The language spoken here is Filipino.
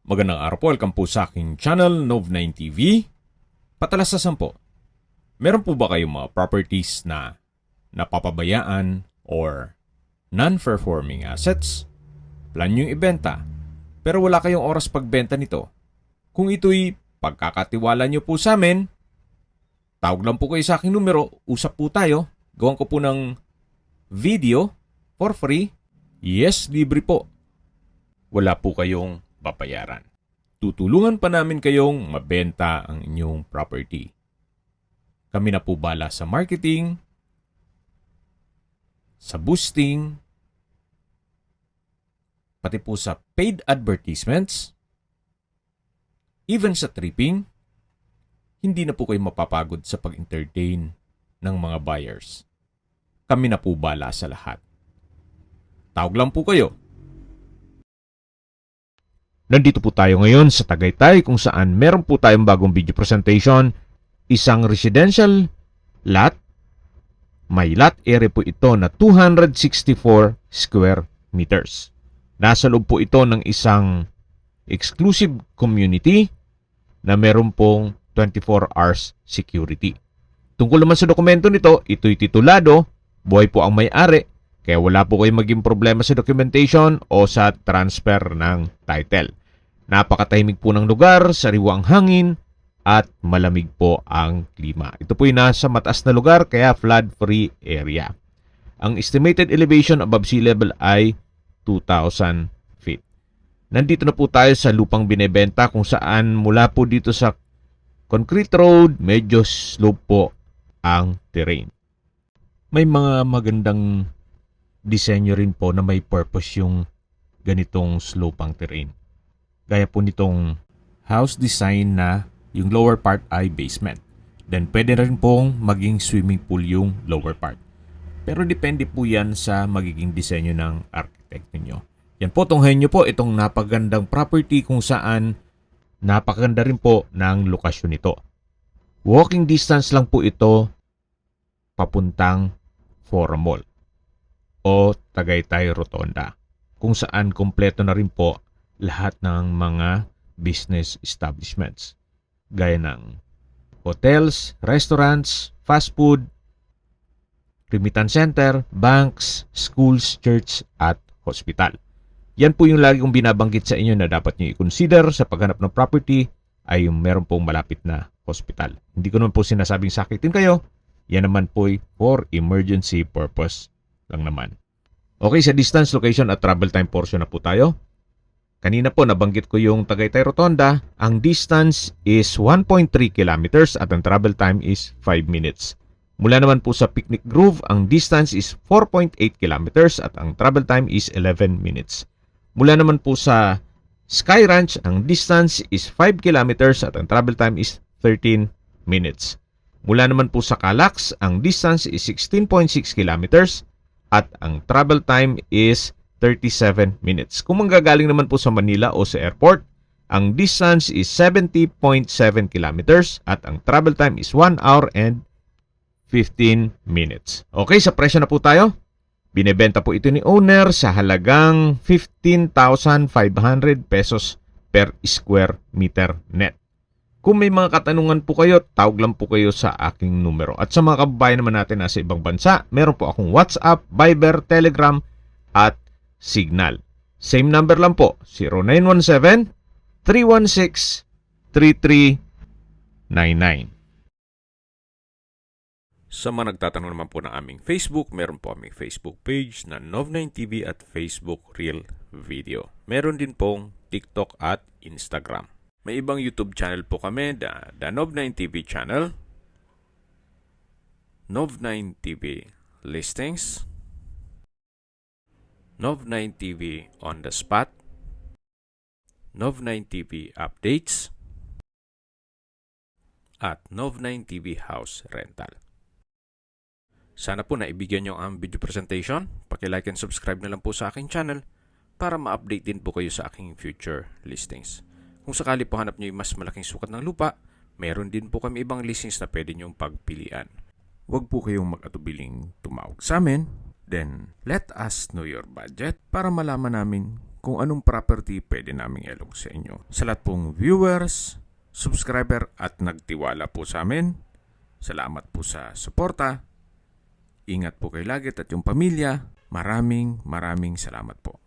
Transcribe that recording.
Magandang araw po, welcome po sa aking channel, Nov9 TV. Patalasasan po, meron po ba kayong mga properties na napapabayaan or non-performing assets? Plan nyo yung ibenta, pero wala kayong oras pagbenta nito. Kung ito'y pagkakatiwala nyo po sa amin, tawag lang po kayo sa aking numero, usap po tayo, gawan ko po ng video for free. Yes, libre po. Wala po kayong babayaran. Tutulungan pa namin kayong mabenta ang inyong property. Kami na po bala sa marketing, sa boosting, pati po sa paid advertisements, even sa tripping. Hindi na po kayo mapapagod sa pag-entertain ng mga buyers. Kami na po bala sa lahat. Tawag lang po kayo. Nandito po tayo ngayon sa Tagaytay kung saan meron po tayong bagong video presentation. Isang residential lot. May lot area po ito na 264 square meters. Nasa loob po ito ng isang exclusive community na meron pong 24 hours security. Tungkol naman sa dokumento nito, ito'y titulado, buhay po ang may-ari, kaya wala po kayong maging problema sa documentation o sa transfer ng title. Napakatahimik po ng lugar, sariwa ang hangin, at malamig po ang klima. Ito po yung nasa mataas na lugar, kaya flood-free area. Ang estimated elevation above sea level ay 2,000 feet. Nandito na po tayo sa lupang binebenta kung saan mula po dito sa concrete road, medyo slope po ang terrain. May mga magandang disenyo rin po na may purpose yung ganitong slopang terrain. Gaya po nitong house design na yung lower part ay basement. Then pwede rin pong maging swimming pool yung lower part. Pero depende po yan sa magiging disenyo ng architect ninyo. Yan po, tunghayin nyo po itong napagandang property kung saan napakaganda rin po ng lokasyon nito. Walking distance lang po ito papuntang Forum Mall o Tagaytay Rotonda, kung saan kompleto na rin po lahat ng mga business establishments gaya ng hotels, restaurants, fast food, remittance center, banks, schools, church at hospital. Yan po yung lagi kong binabanggit sa inyo na dapat nyo i-consider sa paghanap ng property ay yung meron pong malapit na hospital. Hindi ko naman po sinasabing sakitin kayo. Yan naman po for emergency purpose lang naman. Okay, sa distance, location at travel time portion na po tayo. Kanina po nabanggit ko yung Tagaytay Rotonda. Ang distance is 1.3 kilometers at ang travel time is 5 minutes. Mula naman po sa Picnic Grove, ang distance is 4.8 kilometers at ang travel time is 11 minutes. Mula naman po sa Sky Ranch, ang distance is 5 kilometers at ang travel time is 13 minutes. Mula naman po sa Calax, ang distance is 16.6 kilometers at ang travel time is 37 minutes. Kung manggagaling naman po sa Manila o sa airport, ang distance is 70.7 kilometers at ang travel time is 1 hour and 15 minutes. Okay, sa presyo na po tayo. Binebenta po ito ni owner sa halagang 15,500 pesos per square meter net. Kung may mga katanungan po kayo, tawag lang po kayo sa aking numero. At sa mga kababayan naman natin nasa ibang bansa, meron po akong WhatsApp, Viber, Telegram, at Signal. Same number lang po, 0917-316-3399. Sa mga nagtatanong naman po ng aming Facebook, meron po aming Facebook page na Nov9TV at Facebook Real Video. Meron din pong TikTok at Instagram. May ibang YouTube channel po kami, the Nov9TV channel, Nov9TV Listings, Nov9TV On The Spot, Nov9TV Updates, at Nov9TV House Rental. Sana po naibigyan nyo ang video presentation. Paki-like and subscribe na lang po sa aking channel para ma-update din po kayo sa aking future listings. Kung sakali po hanap nyo yung mas malaking sukat ng lupa, meron din po kami ibang listings na pwede nyong pagpilian. Huwag po kayong mag-atubiling tumawag sa amin. Then, let us know your budget para malaman namin kung anong property pwede naming ilog sa inyo. Sa lahat pong viewers, subscriber at nagtiwala po sa amin, salamat po sa suporta. Ingat po kayo lagi at yung pamilya. Maraming salamat po.